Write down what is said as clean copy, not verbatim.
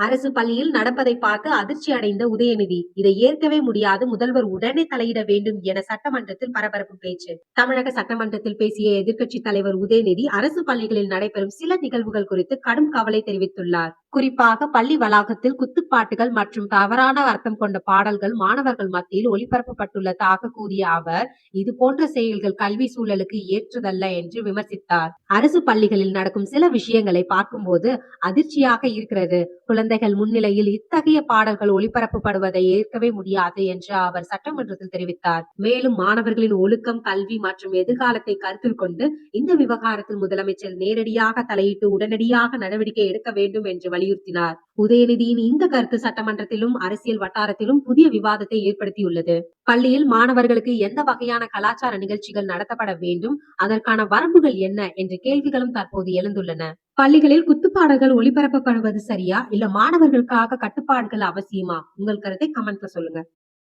அரசு பள்ளியில் நடப்பதை பார்த்து அதிர்ச்சி அடைந்த உதயநிதி, இதை ஏற்கவே முடியாது, முதல்வர் உடனே தலையிட வேண்டும் என சட்டமன்றத்தில் பரபரப்பு பேச்சு. தமிழக சட்டமன்றத்தில் பேசிய எதிர்க்கட்சித் தலைவர் உதயநிதி, அரசு பள்ளிகளில் நடைபெறும் சில நிகழ்வுகள் குறித்து கடும் கவலை தெரிவித்துள்ளார். குறிப்பாக பள்ளி வளாகத்தில் குத்துப்பாட்டுகள் மற்றும் தவறான அர்த்தம் கொண்ட பாடல்கள் மாணவர்கள் மத்தியில் ஒளிபரப்பப்பட்டுள்ளதாக கூறிய அவர், இதுபோன்ற செயல்கள் கல்வி சூழலுக்கு ஏற்றதல்ல என்று விமர்சித்தார். அரசு பள்ளிகளில் நடக்கும் சில விஷயங்களை பார்க்கும்போது அதிர்ச்சியாக இருக்கிறது. குழந்தைகள் முன்னிலையில் இத்தகைய பாடல்கள் ஒளிபரப்பப்படுவதை ஏற்கவே முடியாது என்று அவர் சட்டமன்றத்தில் தெரிவித்தார். மேலும் மாணவர்களின் ஒழுக்கம், கல்வி மற்றும் எதிர்காலத்தை கருத்தில் கொண்டு இந்த விவகாரத்தில் முதலமைச்சர் நேரடியாக தலையிட்டு உடனடியாக நடவடிக்கை எடுக்க வேண்டும் என்று வலியுறுத்தினார். உதயநிதியின் இந்த கருத்து சட்டமன்றத்திலும் அரசியல் வட்டாரத்திலும் புதிய விவாதத்தை ஏற்படுத்தியுள்ளது. பள்ளியில் மாணவர்களுக்கு எந்த வகையான கலாச்சார நிகழ்ச்சிகள் நடத்தப்பட வேண்டும், அதற்கான வரம்புகள் என்ன என்ற கேள்விகளும் தற்போது எழுந்துள்ளன. பள்ளிகளில் குத்துப்பாடல்கள் ஒளிபரப்பப்படுவது சரியா, இல்ல மாணவர்களுக்காக கட்டுப்பாடுகள் அவசியமா? உங்கள் கருத்தை கமெண்ட்ல சொல்லுங்க.